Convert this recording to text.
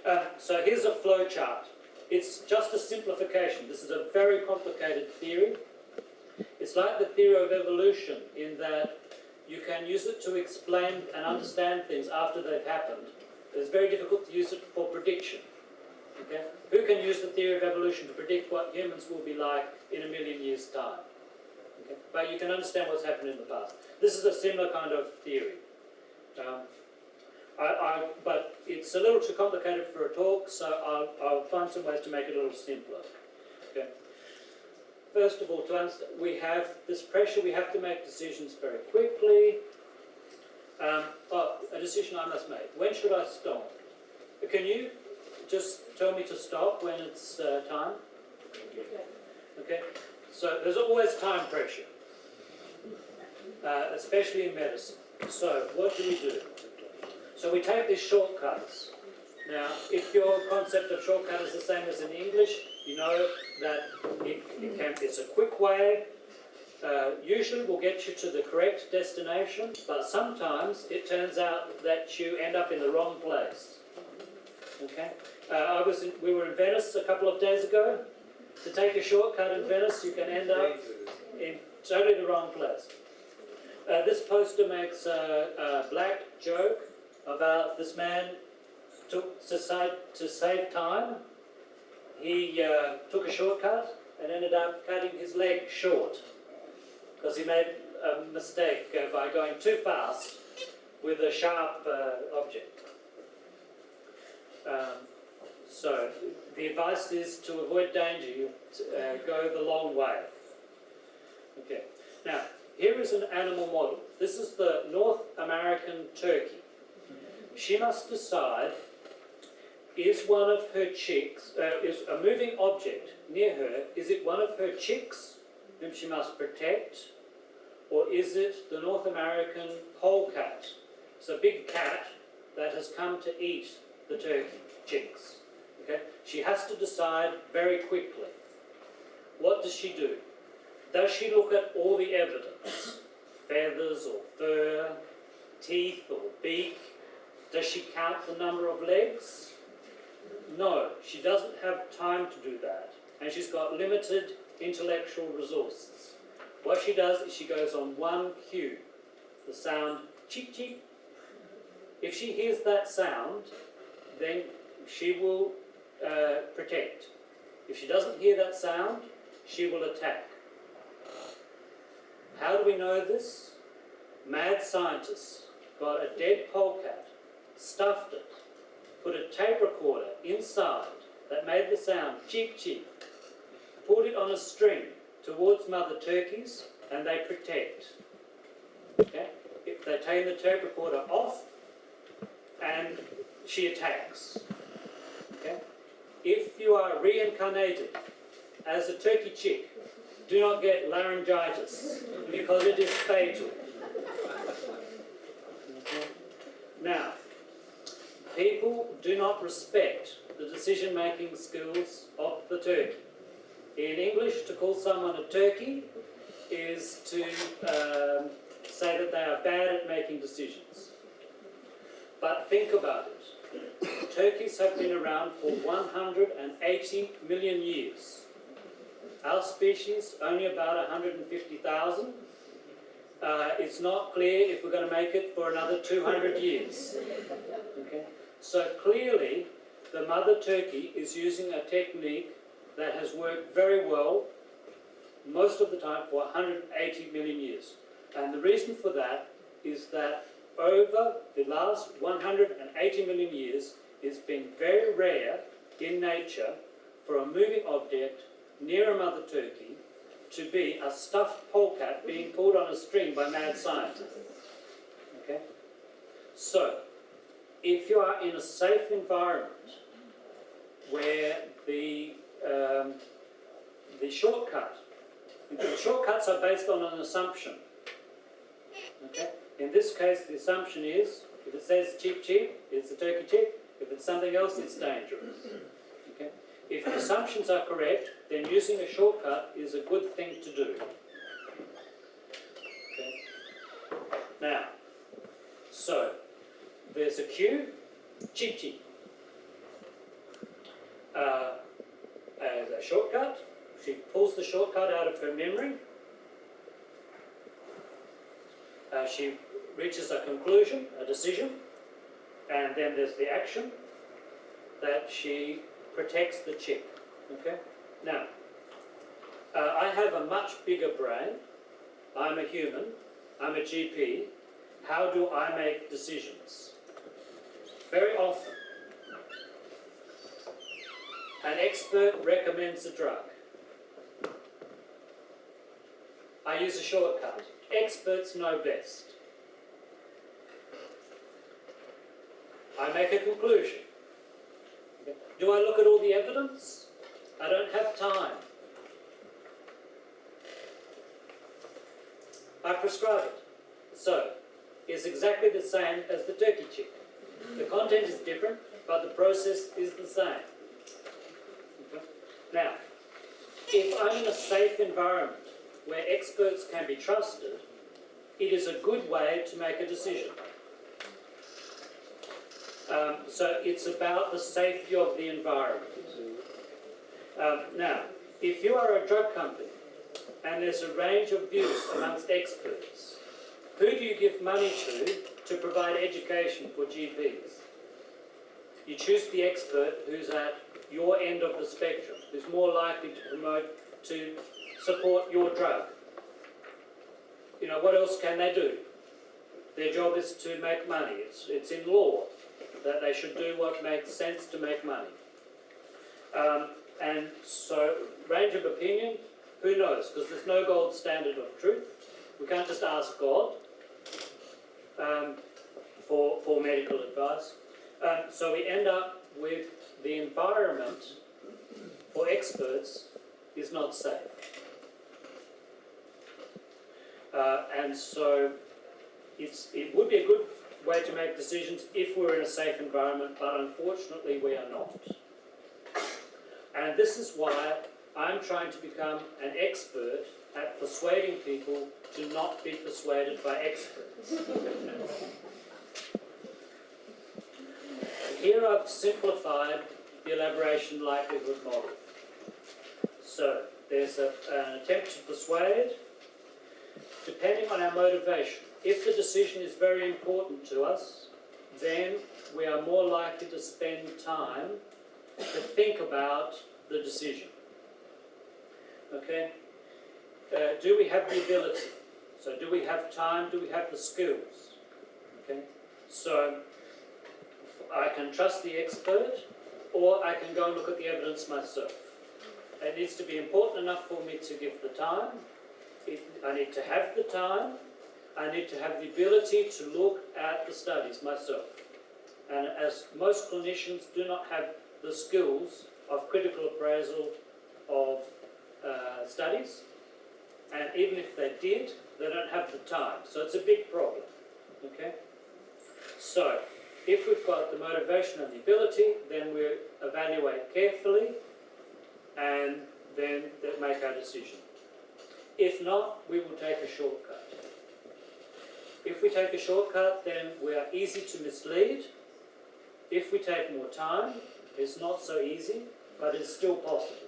So here's a flow chart. It's just a simplification. This is a very complicated theory. It's like the theory of evolution in that you can use it to explain and understand things after they've happened. It's very difficult to use it for prediction. Okay? Who can use the theory of evolution to predict what humans will be like in 1,000,000 years' time? Okay? But you can understand what's happened in the past. This is a similar kind of theory. But it's a little too complicated for a talk, so I'll find some ways to make it a little simpler. Okay. First of all, to understand, we have this pressure, we have to make decisions very quickly. A decision I must make. When should I stop? Can you just tell me to stop when it's time? Okay. So there's always time pressure, especially in medicine. So what do we do? So we take these shortcuts. Now, if your concept of shortcut is the same as in English, you know that it's a quick way. Usually will get you to the correct destination, but sometimes it turns out that you end up in the wrong place. Okay? We were in Venice a couple of days ago. To take a shortcut in Venice, you can end up in totally the wrong place. This poster makes a black joke about this man to save time. He took a shortcut and ended up cutting his leg short because he made a mistake by going too fast with a sharp object. So the advice is to avoid danger, you go the long way. Okay. Now, here is an animal model. This is the North American turkey. She must decide, is one of her chicks, is a moving object near her, is it one of her chicks whom she must protect, or is it the North American polecat? It's a big cat that has come to eat the turkey chicks. Okay? She has to decide very quickly. What does she do? Does she look at all the evidence? Feathers or fur, teeth or beak? Does she count the number of legs? No, she doesn't have time to do that. And she's got limited intellectual resources. What she does is she goes on one cue, the sound cheep cheep. If she hears that sound, then she will protect. If she doesn't hear that sound, she will attack. How do we know this? Mad scientists got a dead polecat, stuffed it, put a tape recorder inside that made the sound cheep cheep, put it on a string towards mother turkeys, and they protect. Okay? If they take the tape recorder off, and she attacks. Okay? If you are reincarnated as a turkey chick, do not get laryngitis, because it is fatal. Okay? Now, people do not respect the decision-making skills of the turkey. In English, to call someone a turkey is to say that they are bad at making decisions. But think about it. Turkeys have been around for 180 million years. Our species, only about 150,000. It's not clear if we're going to make it for another 200 years. Okay? So clearly, the mother turkey is using a technique that has worked very well most of the time for 180 million years. And the reason for that is that over the last 180 million years, it's been very rare in nature for a moving object near a mother turkey to be a stuffed polecat being pulled on a string by mad scientists. Okay? So, if you are in a safe environment where the shortcuts are based on an assumption. Okay? In this case, the assumption is, if it says cheep cheep, it's a turkey chick. If it's something else, it's dangerous. Okay? If the assumptions are correct, then using a shortcut is a good thing to do. Okay? Now, so, there's a cue, cheep cheep. as a shortcut. She pulls the shortcut out of her memory. She reaches a conclusion, a decision, and then there's the action that she protects the chick. Okay? Now, I have a much bigger brain. I'm a human. I'm a GP. How do I make decisions? Very often, an expert recommends a drug. I use a shortcut. Experts know best. I make a conclusion. Do I look at all the evidence? I don't have time. I prescribe it. So, it's exactly the same as the turkey chick. The content is different, but the process is the same. Okay? Now, if I'm in a safe environment where experts can be trusted, it is a good way to make a decision. So it's about the safety of the environment. Now, if you are a drug company and there's a range of views amongst experts, who do you give money to provide education for GPs? You choose the expert who's at your end of the spectrum, who's more likely to support your drug. You know, what else can they do? Their job is to make money. It's in law that they should do what makes sense to make money. And so, range of opinion, who knows? Because there's no gold standard of truth. We can't just ask God for medical advice. So we end up with the environment for experts is not safe. And so it would be a good way to make decisions if we're in a safe environment, but unfortunately we are not. And this is why I'm trying to become an expert at persuading people to not be persuaded by experts. Here I've simplified the elaboration likelihood model. So there's an attempt to persuade, depending on our motivation. If the decision is very important to us, then we are more likely to spend time to think about the decision. Okay? Do we have the ability? So do we have time? Do we have the skills? Okay? So I can trust the expert, or I can go and look at the evidence myself. It needs to be important enough for me to give the time. I need to have the time. I need to have the ability to look at the studies myself. And as most clinicians do not have the skills of critical appraisal of studies, and even if they did, they don't have the time. So it's a big problem. Okay? So, if we've got the motivation and the ability, then we evaluate carefully and then make our decision. If not, we will take a shortcut. If we take a shortcut, then we are easy to mislead. If we take more time, it's not so easy, but it's still possible.